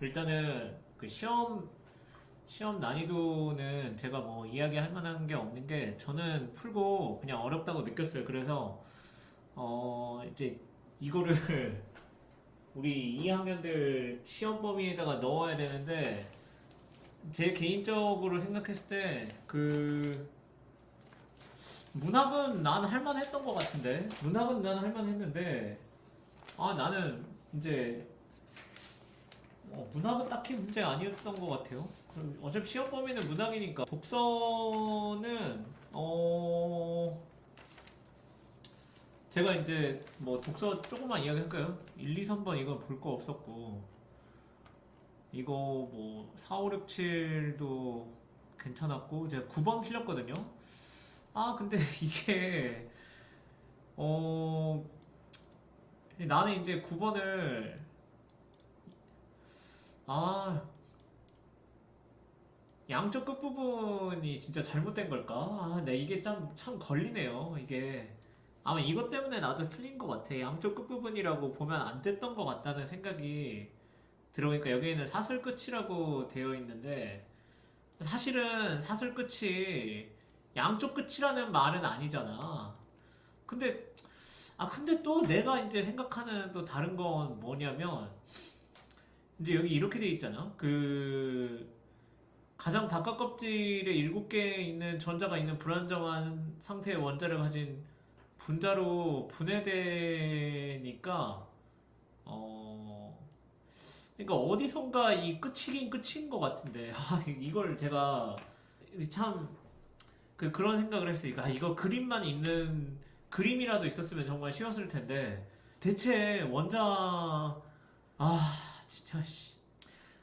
일단은 그 시험 난이도는 제가 뭐 이야기할 만한 게 없는 게 저는 풀고 그냥 어렵다고 느꼈어요. 그래서 이제 이거를 우리 2학년들 시험 범위에다가 넣어야 되는데 제 개인적으로 생각했을 때 그 문학은 난 할만했던 것 같은데 문학은 난 할만했는데 나는 이제 문학은 딱히 문제 아니었던 것 같아요. 어차피 시험 범위는 문학이니까 독서는 제가 이제 뭐 독서 조금만 이야기할까요? 1, 2, 3번 이건 볼 거 없었고 이거 뭐 4, 5, 6, 7도 괜찮았고 제가 9번 틀렸거든요. 근데 이게 어 나는 이제 9번을 아 양쪽 끝부분이 진짜 잘못된 걸까? 네, 이게 참 걸리네요. 이게. 아마 이것 때문에 나도 틀린 것 같아. 양쪽 끝부분이라고 보면 안 됐던 것 같다는 생각이 들어오니까 여기에는 사슬 끝이라고 되어 있는데, 사실은 사슬 끝이 양쪽 끝이라는 말은 아니잖아. 근데, 근데 또 내가 이제 생각하는 또 다른 건 뭐냐면, 이제 여기 이렇게 돼 있잖아. 가장 바깥 껍질에 7개 있는 전자가 있는 불안정한 상태의 원자를 가진 분자로 분해되니까 어 그러니까 어디선가 이 끝이긴 끝인 것 같은데 이걸 제가 참 그런 생각을 했으니까 이거 그림만 있는 그림이라도 있었으면 정말 쉬웠을 텐데 대체 진짜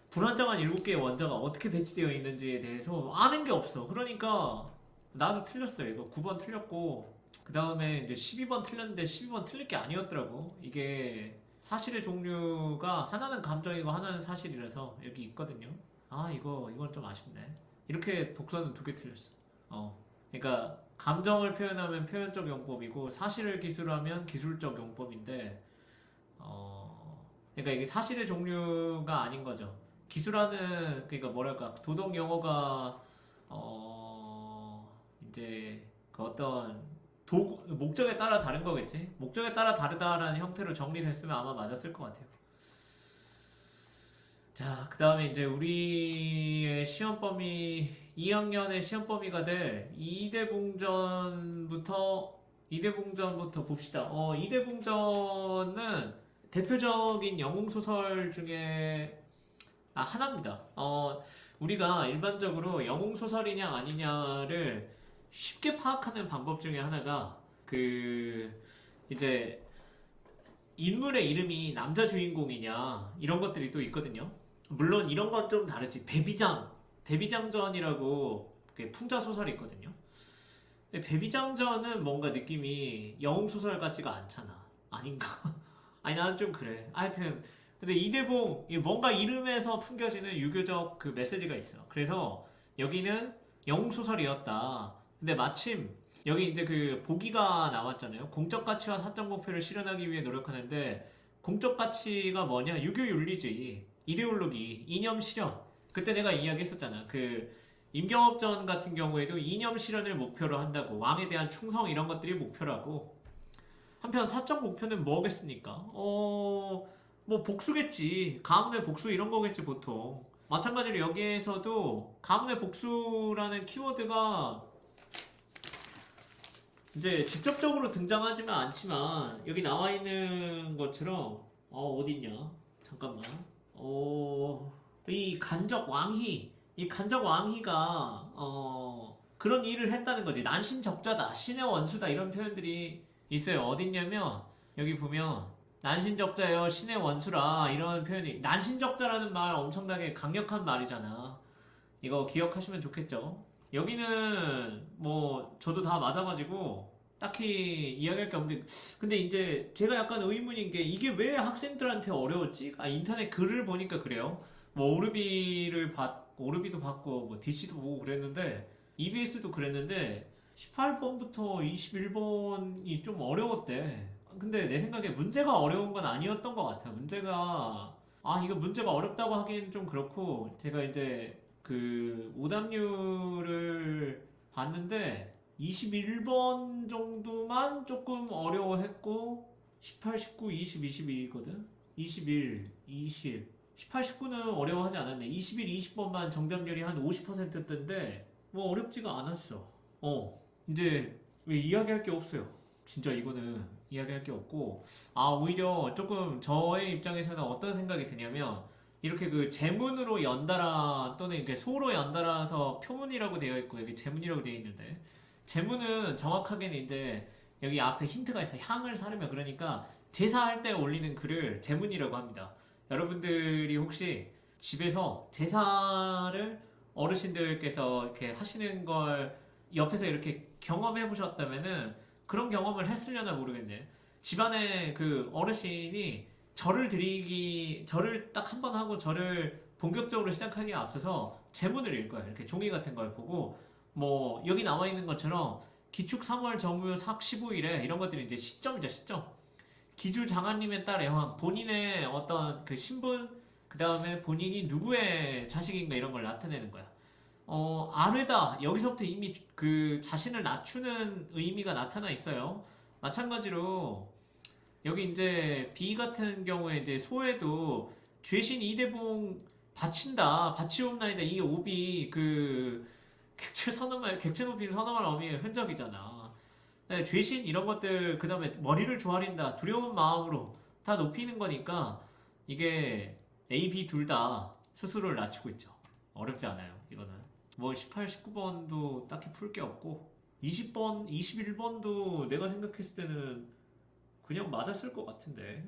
불안정한 7개의 원자가 어떻게 배치되어 있는지에 대해서 아는 게 없어. 그러니까 나도 틀렸어요. 이거 9번 틀렸고 그 다음에 이제 12번 틀렸는데 12번 틀릴 게 아니었더라고. 이게 사실의 종류가 하나는 감정이고 하나는 사실이라서 여기 있거든요. 이건 좀 아쉽네. 이렇게 독서는 2개 틀렸어. 그러니까 감정을 표현하면 표현적 용법이고 사실을 기술하면 기술적 용법인데 그러니까 이게 사실의 종류가 아닌 거죠. 기술하는 그러니까 뭐랄까 도덕 용어가 이제 그 어떤 목적에 따라 다른 거겠지. 목적에 따라 다르다라는 형태로 정리됐으면 아마 맞았을 것 같아요. 자, 그 다음에 이제 우리의 시험 범위 2학년의 시험 범위가 될 이대붕전부터 봅시다. 이대붕전은 대표적인 영웅 소설 중에 하나입니다. 우리가 일반적으로 영웅 소설이냐 아니냐를 쉽게 파악하는 방법 중에 하나가 이제 인물의 이름이 남자 주인공이냐 이런 것들이 또 있거든요. 물론 이런 건 좀 다르지. 베비장전이라고 풍자 소설이 있거든요. 근데 베비장전은 뭔가 느낌이 영웅 소설 같지가 않잖아. 아닌가? 아니 나는 좀 그래. 하여튼 근데 이대봉 뭔가 이름에서 풍겨지는 유교적 그 메시지가 있어. 그래서 여기는 영웅 소설이었다. 근데 마침 여기 이제 그 보기가 나왔잖아요. 공적 가치와 사적 목표를 실현하기 위해 노력하는데 공적 가치가 뭐냐? 유교 윤리주의, 이데올로기, 이념 실현. 그때 내가 이야기했었잖아. 임경업전 같은 경우에도 이념 실현을 목표로 한다고 왕에 대한 충성 이런 것들이 목표라고. 한편 사적 목표는 뭐겠습니까? 뭐 복수겠지. 가문의 복수 이런 거겠지 보통. 마찬가지로 여기에서도 가문의 복수라는 키워드가 이제 직접적으로 등장하지는 않지만 여기 나와 있는 것처럼 어딨냐? 잠깐만. 이 간적 왕희가 그런 일을 했다는 거지. 난신적자다, 신의 원수다 이런 표현들이 있어요. 어딨냐면 여기 보면 난신적자여 신의 원수라 이런 표현이 난신적자라는 말 엄청나게 강력한 말이잖아. 이거 기억하시면 좋겠죠. 여기는 뭐 저도 다 맞아가지고 딱히 이야기할 게 없는데 근데 이제 제가 약간 의문인 게 이게 왜 학생들한테 어려웠지? 인터넷 글을 보니까 그래요. 뭐 오르비도 받고 뭐 DC도 보고 그랬는데 EBS도 그랬는데 18번부터 21번이 좀 어려웠대. 근데 내 생각에 문제가 어려운 건 아니었던 것 같아요. 문제가 이거 문제가 어렵다고 하기엔 좀 그렇고, 제가 이제 그 오답률을 봤는데 21번 정도만 조금 어려워했고 18, 19, 20, 21이거든. 21, 20, 18, 19는 어려워하지 않았네. 21, 20번만 정답률이 한 50%대인데 뭐 어렵지가 않았어. 이제 왜 이야기할 게 없어요. 진짜 이거는 이야기할 게 없고, 오히려 조금 저의 입장에서는 어떤 생각이 드냐면, 이렇게 그 제문으로 연달아 또는 이렇게 소로 연달아서 표문이라고 되어 있고 여기 제문이라고 되어 있는데, 제문은 정확하게는 이제 여기 앞에 힌트가 있어. 향을 사르며. 그러니까 제사할 때 올리는 글을 제문이라고 합니다. 여러분들이 혹시 집에서 제사를 어르신들께서 이렇게 하시는 걸 옆에서 이렇게 경험해 보셨다면은 그런 경험을 했으려나 모르겠네. 집안에 그 어르신이 절을 딱 한 번 하고 절을 본격적으로 시작하기에 앞서서 제문을 읽어요. 이렇게 종이 같은 걸 보고 뭐 여기 나와 있는 것처럼 기축 3월 정묘 삭 15일에 이런 것들이 이제 시점이죠, 시점. 기주 장하님의 딸 애황, 본인의 어떤 그 신분, 그 다음에 본인이 누구의 자식인가 이런 걸 나타내는 거야. 아르다. 여기서부터 이미 그 자신을 낮추는 의미가 나타나 있어요. 마찬가지로 여기 이제 비 같은 경우에 이제 소에도 죄신 이대봉 바친다, 바치옵나이다. 이게 오비 그 객체 높이는 선엄한 어미의 흔적이잖아. 네, 죄신 이런 것들, 그 다음에 머리를 조아린다, 두려운 마음으로 다 높이는 거니까 이게 A, B 둘 다 스스로를 낮추고 있죠. 어렵지 않아요, 이거는. 뭐 18, 19번도 딱히 풀 게 없고 20번, 21번도 내가 생각했을 때는 그냥 맞았을 것 같은데.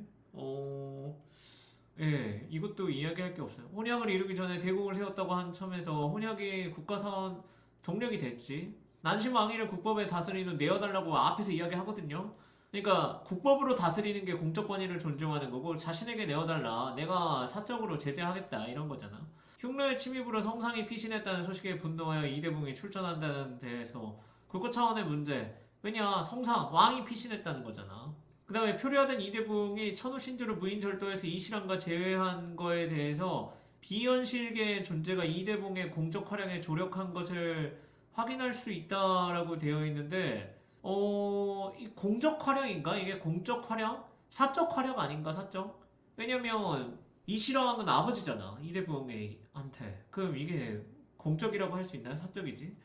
예, 이것도 이야기할 게 없어요. 혼약을 이루기 전에 대국을 세웠다고 한 첨에서 혼약이 국가선 동력이 됐지. 난심왕위를 국법에 다스리는 내어달라고 앞에서 이야기하거든요. 그러니까 국법으로 다스리는 게 공적 권위를 존중하는 거고, 자신에게 내어달라, 내가 사적으로 제재하겠다, 이런 거잖아. 흉노의 침입으로 성상이 피신했다는 소식에 분노하여 이대붕이 출전한다는 데에서 국가 차원의 문제. 왜냐, 성상 왕이 피신했다는 거잖아. 그 다음에 표류하던 이대붕이 천우신주를 무인절도에서 이실함과 제외한 거에 대해서 비현실계의 존재가 이대붕의 공적 활약에 조력한 것을 확인할 수 있다라고 되어 있는데, 이 공적 활약인가? 이게 공적 활약? 사적 활약 아닌가, 사적? 왜냐면 이실왕은 아버지잖아, 이대붕한테. 그럼 이게 공적이라고 할 수 있나요? 사적이지?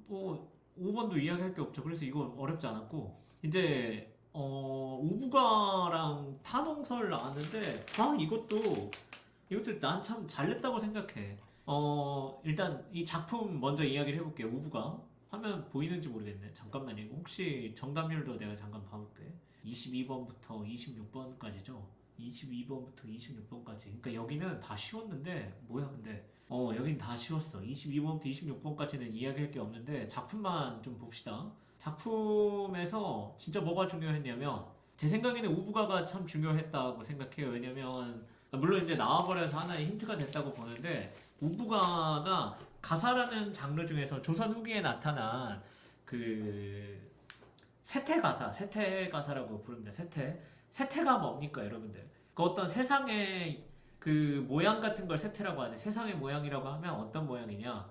뭐 5번도 이야기할 게 없죠. 그래서 이거 어렵지 않았고, 이제 우부가랑 탄홍설 나왔는데, 이것도 난 참 잘냈다고 생각해. 일단 이 작품 먼저 이야기를 해볼게요. 우부가 화면 보이는지 모르겠네. 잠깐만요. 이거 혹시 정답률도 내가 잠깐 봐볼게. 22번부터 26번까지죠. 22번부터 26번까지. 그러니까 여기는 다 쉬웠는데, 뭐야 근데 여긴 다 쉬웠어. 22번부터 26번까지는 이야기할 게 없는데 작품만 좀 봅시다. 작품에서 진짜 뭐가 중요했냐면, 제 생각에는 우부가가 참 중요했다고 생각해요. 왜냐면 물론 이제 나와버려서 하나의 힌트가 됐다고 보는데, 우부가가 가사라는 장르 중에서 조선 후기에 나타난 그 세태가사라고 부릅니다. 세태가 뭡니까, 여러분들? 그 어떤 세상의 그 모양 같은 걸 세태라고 하죠. 세상의 모양이라고 하면 어떤 모양이냐?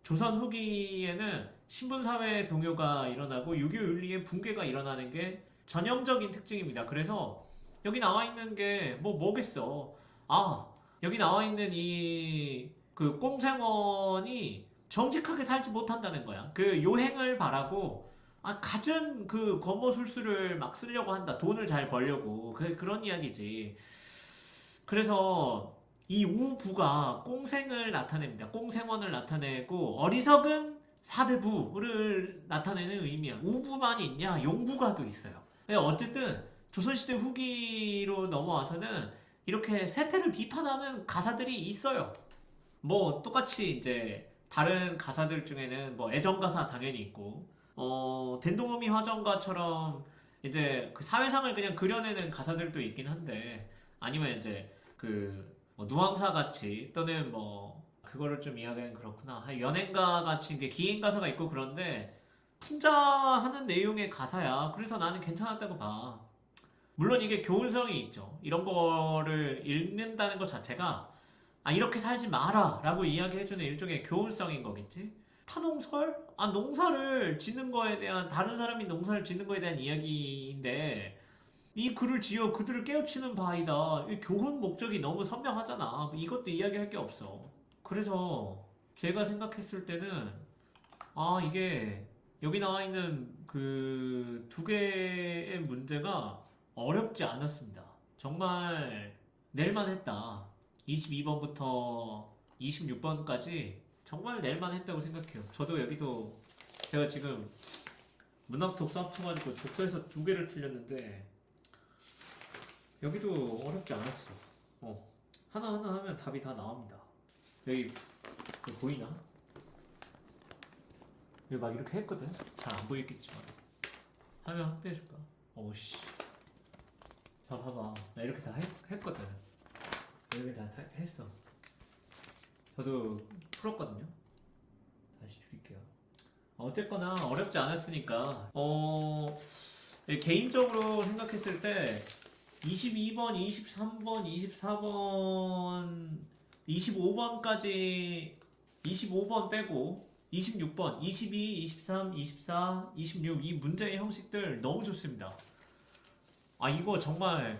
조선 후기에는 신분사회 동요가 일어나고 유교윤리의 붕괴가 일어나는 게 전형적인 특징입니다. 그래서 여기 나와 있는 게 뭐겠어? 여기 나와 있는 이 그 꼼생원이 정직하게 살지 못한다는 거야. 그 요행을 바라고 갖은 그 권모술수를 막 쓰려고 한다. 돈을 잘 벌려고. 그런 이야기지. 그래서 이 우부가 꽁생을 나타냅니다. 꽁생원을 나타내고 어리석은 사대부를 나타내는 의미야. 우부만 있냐? 용부가도 있어요. 어쨌든 조선시대 후기로 넘어와서는 이렇게 세태를 비판하는 가사들이 있어요. 뭐 똑같이 이제 다른 가사들 중에는 뭐 애정가사 당연히 있고, den동음이 화정가처럼 이제 그 사회상을 그냥 그려내는 가사들도 있긴 한데, 아니면 이제 그뭐 누황사 같이, 또는 뭐 그거를 좀 이야기하면 그렇구나, 연행가 같이 이게 기인 가사가 있고, 그런데 풍자하는 내용의 가사야. 그래서 나는 괜찮았다고 봐. 물론 이게 교훈성이 있죠. 이런 거를 읽는다는 것 자체가 이렇게 살지 마라 라고 이야기해주는 일종의 교훈성인 거겠지. 타농설? 농사를 짓는 거에 대한, 다른 사람이 농사를 짓는 거에 대한 이야기인데 이 글을 지어 그들을 깨우치는 바이다. 이 교훈 목적이 너무 선명하잖아. 이것도 이야기할 게 없어. 그래서 제가 생각했을 때는 이게 여기 나와 있는 그 두 개의 문제가 어렵지 않았습니다. 정말 낼만 했다. 22번부터 26번까지 정말 낼만 했다고 생각해요. 저도 여기도 제가 지금 문학 독서 합쳐가지고 독서에서 두 개를 틀렸는데 여기도 어렵지 않았어. 하나하나 하면 답이 다 나옵니다. 여기 보이나? 여기 막 이렇게 했거든? 잘 안 보이겠지만 화면 확대해줄까? 오씨. 자 봐봐, 나 이렇게 다 했거든. 이렇게 다 했어. 저도 풀었거든요. 다시 줄일게요. 어쨌거나 어렵지 않았으니까 개인적으로 생각했을 때 22번, 23번, 24번, 25번까지 25번 빼고 26번, 22, 23, 24, 26 이 문제의 형식들 너무 좋습니다. 이거 정말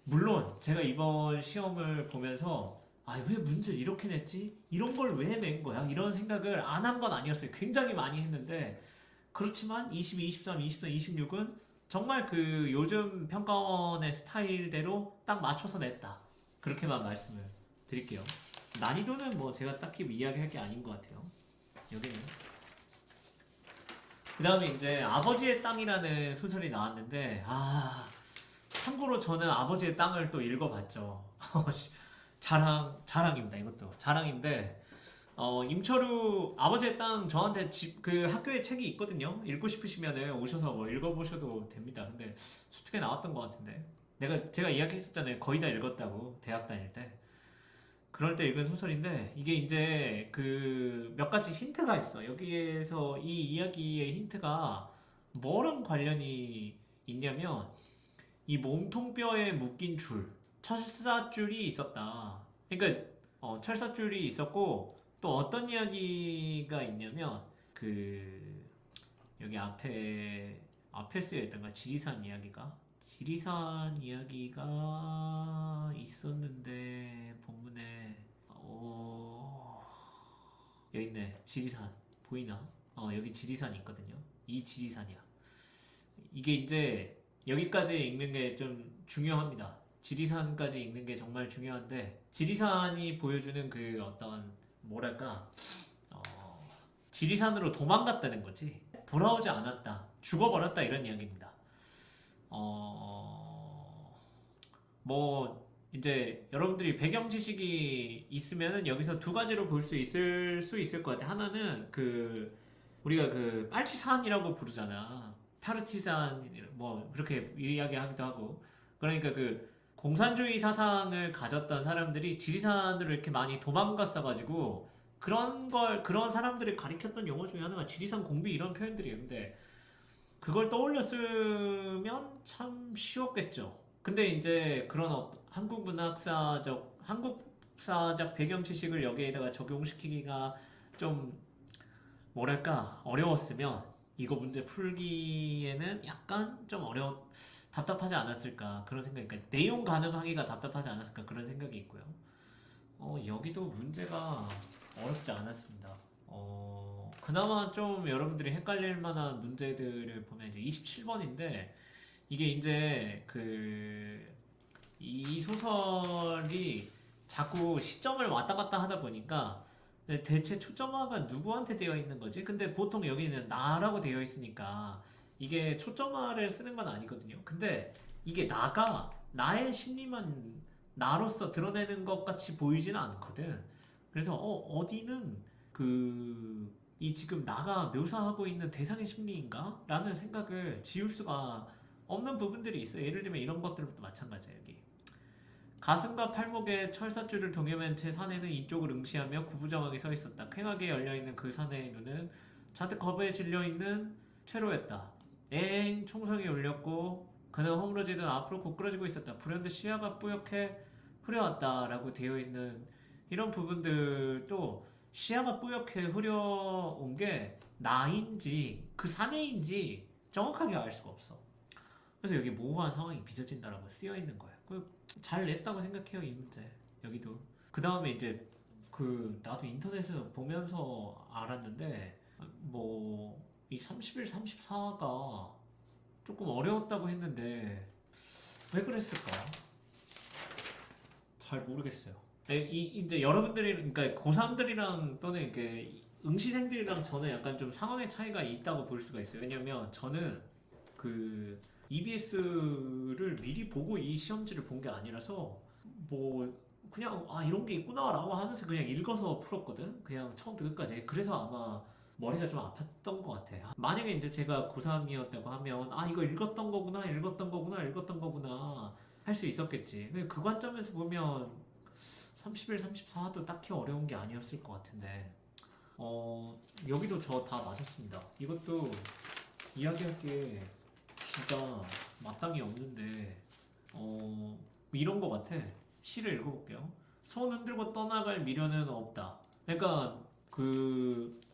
물론 제가 이번 시험을 보면서 왜 문제를 이렇게 냈지? 이런 걸 왜 낸 거야? 이런 생각을 안 한 건 아니었어요. 굉장히 많이 했는데 그렇지만 22, 23, 24, 26은 정말 그 요즘 평가원의 스타일대로 딱 맞춰서 냈다. 그렇게만 말씀을 드릴게요. 난이도는 뭐 제가 딱히 이야기할 게 아닌 것 같아요. 여기는. 그 다음에 이제 아버지의 땅이라는 소설이 나왔는데 참고로 저는 아버지의 땅을 또 읽어봤죠. 자랑입니다. 이것도 자랑인데 임철우 아버지의 땅 저한테 그 학교에 책이 있거든요. 읽고 싶으시면 오셔서 뭐 읽어보셔도 됩니다. 근데 수특에 나왔던 것 같은데 제가 이야기했었잖아요. 거의 다 읽었다고 대학 다닐 때. 그럴 때 읽은 소설인데 이게 이제 그 몇 가지 힌트가 있어. 여기에서 이 이야기의 힌트가 뭐랑 관련이 있냐면 이 몸통뼈에 묶인 철사줄이 있었다. 그러니까 철사줄이 있었고 또 어떤 이야기가 있냐면 그 여기 앞에 쓰여 있던가 지리산 이야기가 있었는데 본문에 여기 있네. 지리산 보이나? 여기 지리산이 있거든요. 이 지리산이야. 이게 이제 여기까지 읽는 게 좀 중요합니다. 지리산까지 읽는 게 정말 중요한데 지리산이 보여주는 그 어떤 뭐랄까 지리산으로 도망갔다는 거지. 돌아오지 않았다. 죽어버렸다 이런 이야기입니다. 뭐 이제 여러분들이 배경 지식이 있으면은 여기서 두 가지로 볼 수 있을 것 같아. 하나는 그 우리가 그 빨치산이라고 부르잖아. 타르치산 뭐 그렇게 이야기하기도 하고. 그러니까 그 공산주의 사상을 가졌던 사람들이 지리산으로 이렇게 많이 도망갔어가지고 그런 사람들을 가리켰던 용어 중에 하나가 지리산 공비 이런 표현들이에요. 근데 그걸 떠올렸으면 참 쉬웠겠죠. 근데 이제 그런 한국사적 배경 지식을 여기에다가 적용시키기가 좀 뭐랄까 어려웠으면 이거 문제 풀기에는 약간 좀 답답하지 않았을까 그런 생각이. 그러니까 내용 가늠하기가 답답하지 않았을까 그런 생각이 있고요. 여기도 문제가 어렵지 않았습니다. 그나마 좀 여러분들이 헷갈릴 만한 문제들을 보면 이제 27번인데 이게 이제 이 소설이 자꾸 시점을 왔다 갔다 하다 보니까 대체 초점화가 누구한테 되어 있는 거지? 근데 보통 여기는 나라고 되어 있으니까 이게 초점화를 쓰는 건 아니거든요. 근데 이게 나의 심리만 나로서 드러내는 것 같이 보이지는 않거든. 그래서 어디는 이 지금 나가 묘사하고 있는 대상의 심리인가? 라는 생각을 지울 수가 없는 부분들이 있어요. 예를 들면 이런 것들도 마찬가지예요. 여기 가슴과 팔목에 철사줄을 동여맨 채 사내는 이쪽을 응시하며 구부정하게 서 있었다. 퀭하게 열려있는 그 사내의 눈은 잔뜩 겁에 질려있는 채로였다. 총성이 울렸고 그는 허물어지던 앞으로 고꾸라지고 있었다. 불현듯 시야가 뿌옇게 흐려왔다라고 되어 있는 이런 부분들도 시야가 뿌옇게 흐려온 게 나인지 그 사내인지 정확하게 알 수가 없어. 그래서 여기 모호한 상황이 빚어진다라고 쓰여 있는 거예요. 잘 냈다고 생각해요, 이 문제. 여기도. 그 다음에 이제 나도 인터넷에서 보면서 알았는데 뭐 이 31, 34가 조금 어려웠다고 했는데 왜 그랬을까? 잘 모르겠어요. 네, 이제 여러분들이 그러니까 고3들이랑 또는 이렇게 응시생들이랑 저는 약간 좀 상황의 차이가 있다고 볼 수가 있어요. 왜냐면 저는 그 EBS를 미리 보고 이 시험지를 본 게 아니라서 뭐 그냥 이런 게 있구나라고 하면서 그냥 읽어서 풀었거든. 그냥 처음부터 끝까지. 그래서 아마 머리가 좀 아팠던 것 같아. 만약에 이제 제가 고3이었다고 하면 이거 읽었던 거구나, 읽었던 거구나, 읽었던 거구나 할 수 있었겠지. 근데 그 관점에서 보면 31, 34도 딱히 어려운 게 아니었을 것 같은데 여기도 저 다 맞았습니다. 이것도 이야기할 게 진짜 마땅히 없는데 이런 거 같아. 시를 읽어볼게요. 손 흔들고 떠나갈 미련은 없다. 그러니까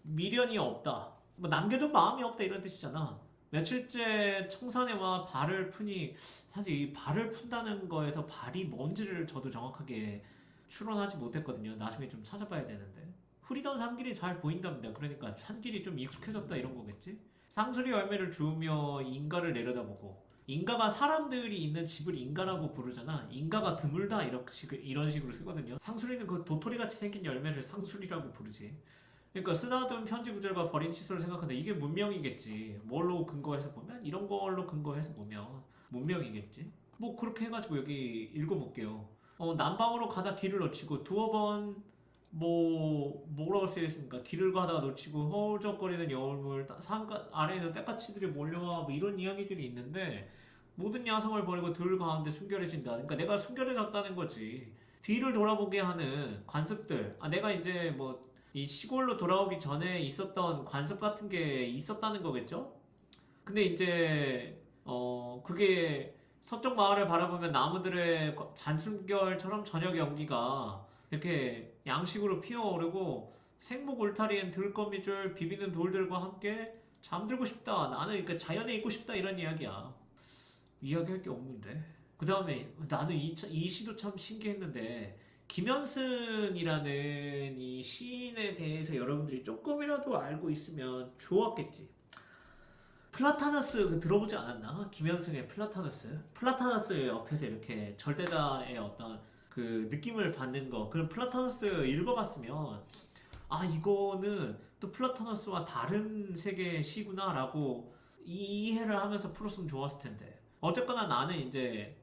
미련이 없다. 뭐 남겨둔 마음이 없다 이런 뜻이잖아. 며칠째 청산회와 발을 푸니 사실 이 발을 푼다는 거에서 발이 뭔지를 저도 정확하게 추론하지 못했거든요. 나중에 좀 찾아봐야 되는데. 흐리던 산길이 잘 보인답니다. 그러니까 산길이 좀 익숙해졌다 이런 거겠지? 상수리 열매를 주우며 인가를 내려다보고 인가가 사람들이 있는 집을 인가라고 부르잖아. 인가가 드물다 이런 식으로 쓰거든요. 상수리는 그 도토리같이 생긴 열매를 상수리라고 부르지. 그러니까 쓰다듬은 편지 구절과 버린 칫솔을 생각하는데 이게 문명이겠지. 뭘로 근거해서 보면 이런 걸로 근거해서 보면 문명이겠지. 뭐 그렇게 해가지고 여기 읽어볼게요. 남방으로 가다 길을 놓치고 두어 번 뭐라고 쓰여있습니까? 길을 가다가 놓치고 허우적거리는 여울물 산가 아래에는 떼까치들이 몰려와 뭐 이런 이야기들이 있는데 모든 야성을 버리고 들 가운데 순결해진다. 그러니까 내가 순결해졌다는 거지. 뒤를 돌아보게 하는 관습들. 내가 이제 뭐 이 시골로 돌아오기 전에 있었던 관습 같은 게 있었다는 거겠죠? 근데 이제 그게 서쪽 마을을 바라보면 나무들의 잔순결처럼 저녁 연기가 이렇게 양식으로 피어오르고 생목 울타리엔 들거미줄 비비는 돌들과 함께 잠들고 싶다. 나는 그러니까 자연에 있고 싶다 이런 이야기야. 이야기할 게 없는데. 그 다음에 나는 이 시도 참 신기했는데 김현승이라는 이 시인에 대해서 여러분들이 조금이라도 알고 있으면 좋았겠지. 플라타너스 들어보지 않았나? 김현승의 플라타너스 옆에서 이렇게 절대다의 어떤 그 느낌을 받는 거 그런 플라타너스 읽어봤으면 이거는 또 플라타너스와 다른 세계의 시구나 라고 이해를 하면서 풀었으면 좋았을 텐데 어쨌거나 나는 이제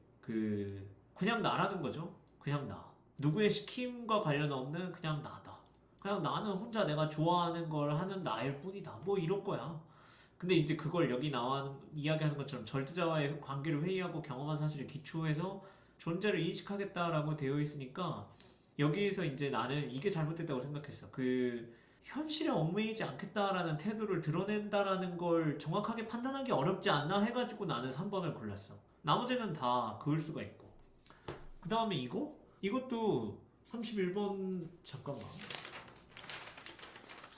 그냥 나라는 거죠. 그냥 나 누구의 시킴과 관련 없는 그냥 나다. 그냥 나는 혼자 내가 좋아하는 걸 하는 나일 뿐이다. 뭐 이런 거야. 근데 이제 그걸 여기 이야기하는 것처럼 절대자와의 관계를 회의하고 경험한 사실을 기초해서 존재를 인식하겠다라고 되어 있으니까 여기에서 이제 나는 이게 잘못됐다고 생각했어. 현실에 얽매이지 않겠다라는 태도를 드러낸다라는 걸 정확하게 판단하기 어렵지 않나 해가지고 나는 3번을 골랐어. 나머지는 다 그을 수가 있고. 그 다음에 이것도 31번 잠깐만.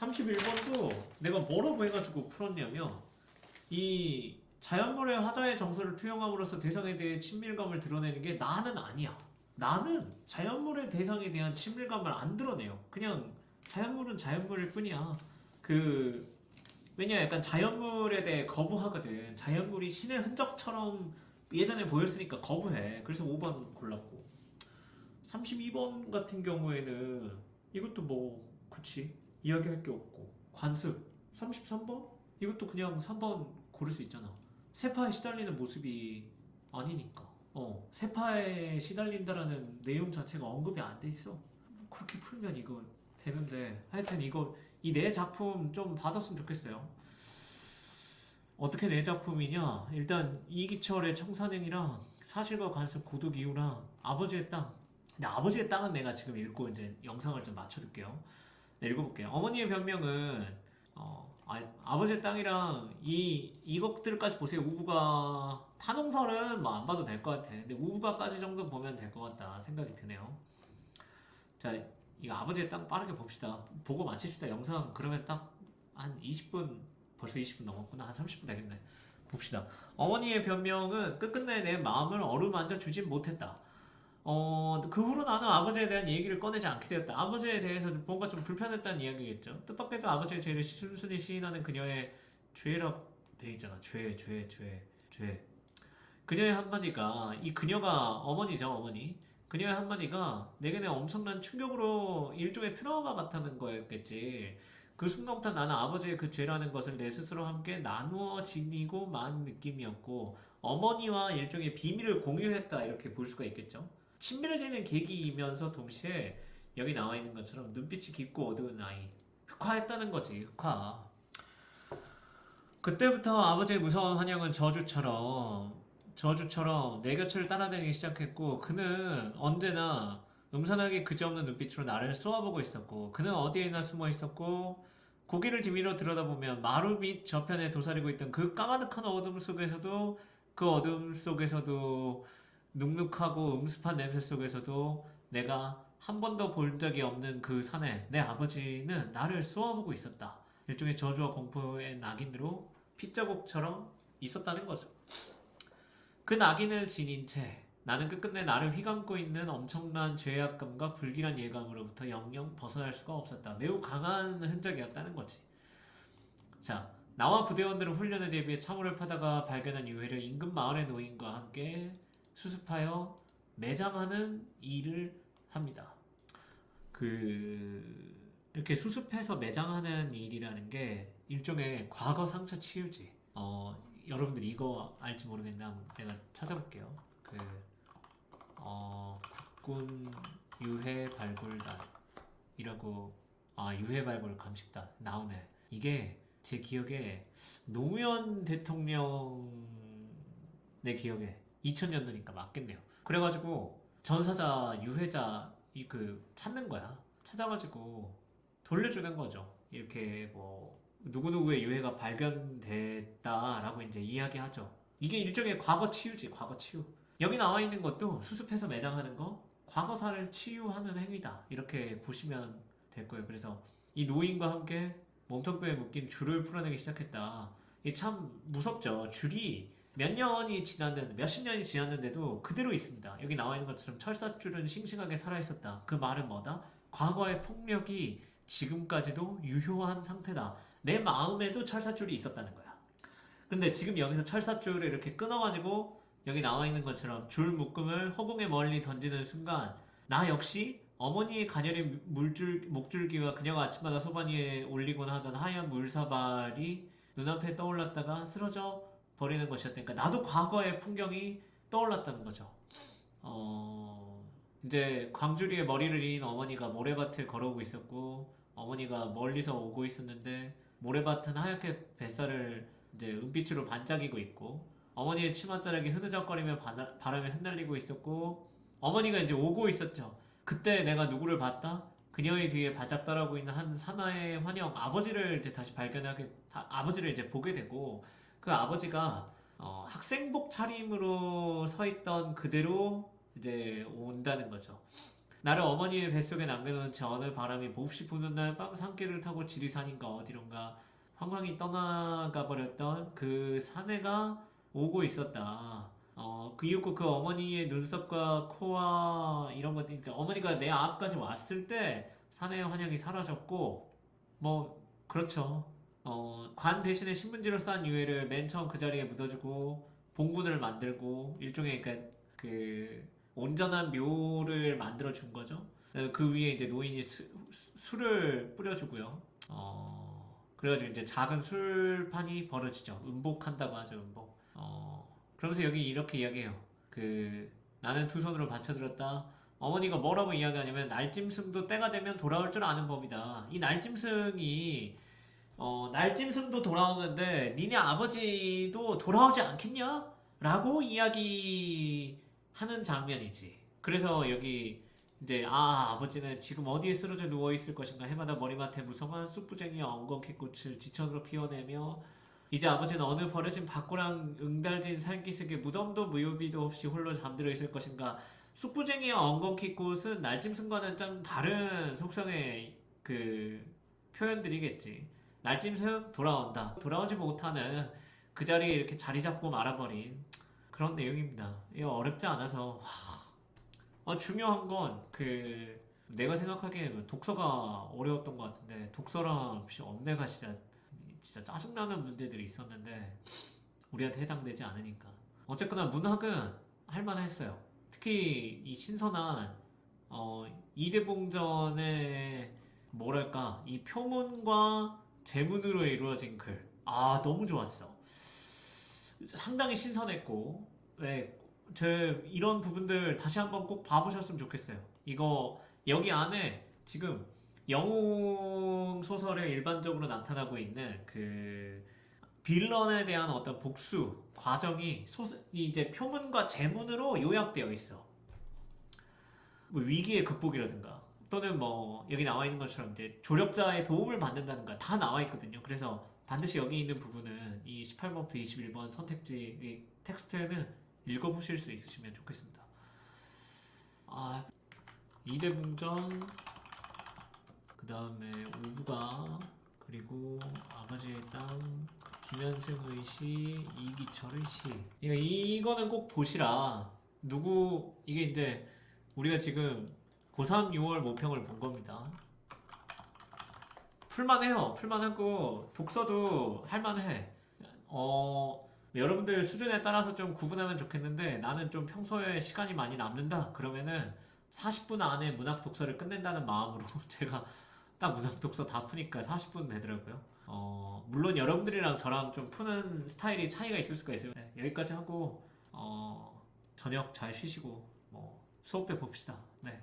31번도 내가 뭐라고 해가지고 풀었냐면 이 자연물의 화자의 정서를 투영함으로써 대상에 대해 친밀감을 드러내는 게 나는 아니야. 나는 자연물의 대상에 대한 친밀감을 안 드러내요. 그냥 자연물은 자연물일 뿐이야. 왜냐 약간 자연물에 대해 거부하거든. 자연물이 신의 흔적처럼 예전에 보였으니까 거부해. 그래서 5번 골랐고 32번 같은 경우에는 이것도 그치 이야기할 게 없고 관습 33번? 이것도 그냥 3번 고를 수 있잖아. 세파에 시달리는 모습이 아니니까 세파에 시달린다라는 내용 자체가 언급이 안 돼 있어. 그렇게 풀면 이거 되는데 하여튼 이 네 작품 좀 받았으면 좋겠어요. 어떻게 네 작품이냐 일단 이기철의 청산행이랑 사실과 관습 고도기후랑 아버지의 땅. 근데 아버지의 땅은 내가 지금 읽고 이제 영상을 좀 맞춰둘게요. 네, 읽어볼게요. 어머니의 변명은 아버지의 땅이랑 이 곡들까지 보세요. 우부가 탄홍설은 뭐 안 봐도 될 것 같아. 근데 우부가까지 정도 보면 될 것 같다 생각이 드네요. 자, 이거 아버지의 땅 빠르게 봅시다. 보고 마칩시다. 영상 그러면 딱 한 20분, 벌써 20분 넘었구나. 한 30분 되겠네. 봅시다. 어머니의 변명은 끝끝내 내 마음을 어루만져 주진 못했다. 그 후로 나는 아버지에 대한 얘기를 꺼내지 않게 되었다. 아버지에 대해서 뭔가 좀 불편했다는 이야기겠죠. 뜻밖에도 아버지의 죄를 순순히 시인하는 그녀의 죄라고 돼 있잖아. 죄. 그녀의 한마디가, 이 그녀가 어머니죠, 어머니. 그녀의 한마디가 내게는 엄청난 충격으로 일종의 트라우마 같다는 거였겠지. 그 순간부터 나는 아버지의 그 죄라는 것을 내 스스로 함께 나누어 지니고 만 느낌이었고, 어머니와 일종의 비밀을 공유했다, 이렇게 볼 수가 있겠죠. 친밀해지는 계기이면서 동시에 여기 나와 있는 것처럼 눈빛이 깊고 어두운 아이. 흑화했다는 거지, 흑화. 그때부터 아버지의 무서운 환영은 저주처럼 내 곁을 따라다니기 시작했고, 그는 언제나 음산하게 그지없는 눈빛으로 나를 쏘아보고 있었고, 그는 어디에나 숨어 있었고, 고개를 뒤밀어 들여다보면 마루 밑 저편에 도사리고 있던 그 까마득한 어둠 속에서도 눅눅하고 음습한 냄새 속에서도 내가 한 번도 본 적이 없는 그 산에 내 아버지는 나를 쏘아보고 있었다. 일종의 저주와 공포의 낙인으로 핏자국처럼 있었다는 거죠. 그 낙인을 지닌 채 나는 끝끝내 나를 휘감고 있는 엄청난 죄악감과 불길한 예감으로부터 영영 벗어날 수가 없었다. 매우 강한 흔적이었다는 거지. 자, 나와 부대원들은 훈련에 대비해 참호를 파다가 발견한 유해를 인근 마을의 노인과 함께 수습하여 매장하는 일을 합니다. 이렇게 수습해서 매장하는 일이라는 게 일종의 과거 상처 치유지. 여러분들 이거 알지 모르겠는데 한번 내가 찾아볼게요. 국군 유해 발굴단이라고, 유해 발굴 감식단 나오네. 이게 제 기억에 노무현 대통령 내 기억에 2000년도니까 맞겠네요. 그래가지고 전사자 유해자 찾는 거야. 찾아가지고 돌려주는 거죠. 이렇게 뭐 누구누구의 유해가 발견됐다라고 이제 이야기하죠. 이게 일종의 과거 치유지, 과거 치유. 여기 나와 있는 것도 수습해서 매장하는 거, 과거사를 치유하는 행위다. 이렇게 보시면 될 거예요. 그래서 이 노인과 함께 몸통뼈에 묶인 줄을 풀어내기 시작했다. 이게 참 무섭죠. 줄이 몇십 년이 지났는데도 그대로 있습니다. 여기 나와 있는 것처럼 철사줄은 싱싱하게 살아있었다. 그 말은 뭐다? 과거의 폭력이 지금까지도 유효한 상태다. 내 마음에도 철사줄이 있었다는 거야. 근데 지금 여기서 철사줄을 이렇게 끊어가지고 여기 나와 있는 것처럼 줄 묶음을 허공에 멀리 던지는 순간 나 역시 어머니의 가녀린 목줄기와 그녀가 아침마다 소반 위에 올리곤 하던 하얀 물사발이 눈앞에 떠올랐다가 쓰러져 버리는 것이었으니까 나도 과거의 풍경이 떠올랐다는 거죠. 이제 광주리에 머리를 이은 어머니가 모래밭을 걸어오고 있었고, 어머니가 멀리서 오고 있었는데 모래밭은 하얗게 뱃살을 이제 은빛으로 반짝이고 있고, 어머니의 치맛자락이 흐느적거리며 바람에 흩날리고 있었고, 어머니가 이제 오고 있었죠. 그때 내가 누구를 봤다? 그녀의 뒤에 바짝 따라오고 있는 한 사나이의 환영, 아버지를 이제 다시 아버지를 이제 보게 되고, 그 아버지가 학생복 차림으로 서 있던 그대로 이제 온다는 거죠. 나를 어머니의 뱃속에 남겨놓은 채 어느 바람이 몹시 부는 날 밤 산길을 타고 지리산인가 어디론가 황황히 떠나가 버렸던 그 사내가 오고 있었다. 그리고 그 어머니의 눈썹과 코와 이런 것들, 그러니까 어머니가 내 앞까지 왔을 때 사내의 환영이 사라졌고, 뭐 그렇죠. 관 대신에 신문지로 싼 유해를 맨 처음 그 자리에 묻어주고 봉분을 만들고 일종의 그 온전한 묘를 만들어 준 거죠. 그 위에 이제 노인이 술을 뿌려주고요. 그래가지고 이제 작은 술판이 벌어지죠. 음복한다고 하죠, 음복. 그러면서 여기 이렇게 이야기해요. 나는 두 손으로 받쳐들었다. 어머니가 뭐라고 이야기하냐면 날짐승도 때가 되면 돌아올 줄 아는 법이다. 이 날짐승도 돌아오는데 니네 아버지도 돌아오지 않겠냐? 라고 이야기하는 장면이지. 그래서 여기 이제 아버지는 지금 어디에 쓰러져 누워있을 것인가. 해마다 머리맡에 무성한 쑥부쟁이와 엉겅퀴 꽃을 지천으로 피워내며 이제 아버지는 어느 버려진 밭고랑 응달진 살기슭에 무덤도 무요비도 없이 홀로 잠들어 있을 것인가. 숙부쟁이와 엉겅퀴꽃은 날짐승과는 좀 다른 속성의 그 표현들이겠지. 날짐승 돌아온다. 돌아오지 못하는 그 자리에 이렇게 자리 잡고 말아버린 그런 내용입니다. 이거 어렵지 않아서 중요한 건 그 내가 생각하기에는 독서가 어려웠던 것 같은데 독서랑 혹시 엄내가 진짜 짜증나는 문제들이 있었는데 우리한테 해당되지 않으니까 어쨌거나 문학은 할만했어요. 특히 이 신선한 이대봉전의 뭐랄까 이 표문과 제문으로 이루어진 글, 너무 좋았어. 상당히 신선했고 제 이런 부분들 다시 한번 꼭 봐보셨으면 좋겠어요. 이거 여기 안에 지금 영웅 소설에 일반적으로 나타나고 있는 그 빌런에 대한 어떤 복수 과정이 이제 표문과 제문으로 요약되어 있어. 뭐 위기의 극복이라든가 또는 뭐 여기 나와 있는 것처럼 이제 조력자의 도움을 받는다든가 다 나와 있거든요. 그래서 반드시 여기 있는 부분은 이 18번부터 21번 선택지 이 텍스트에는 읽어보실 수 있으시면 좋겠습니다. 이대붕전, 그 다음에 오부가, 그리고 아버지의 땅, 김현승의 시, 이기철의 시. 이거는 꼭 보시라. 이게 이제 우리가 지금 고3 6월 모평을 본 겁니다. 풀만해요. 풀만하고 독서도 할만해. 여러분들 수준에 따라서 좀 구분하면 좋겠는데 나는 좀 평소에 시간이 많이 남는다. 그러면은 40분 안에 문학 독서를 끝낸다는 마음으로 제가 딱 문학 독서 다 푸니까 40분 되더라고요. 물론 여러분들이랑 저랑 좀 푸는 스타일이 차이가 있을 수가 있어요. 네, 여기까지 하고 저녁 잘 쉬시고 뭐 수업 때 봅시다. 네.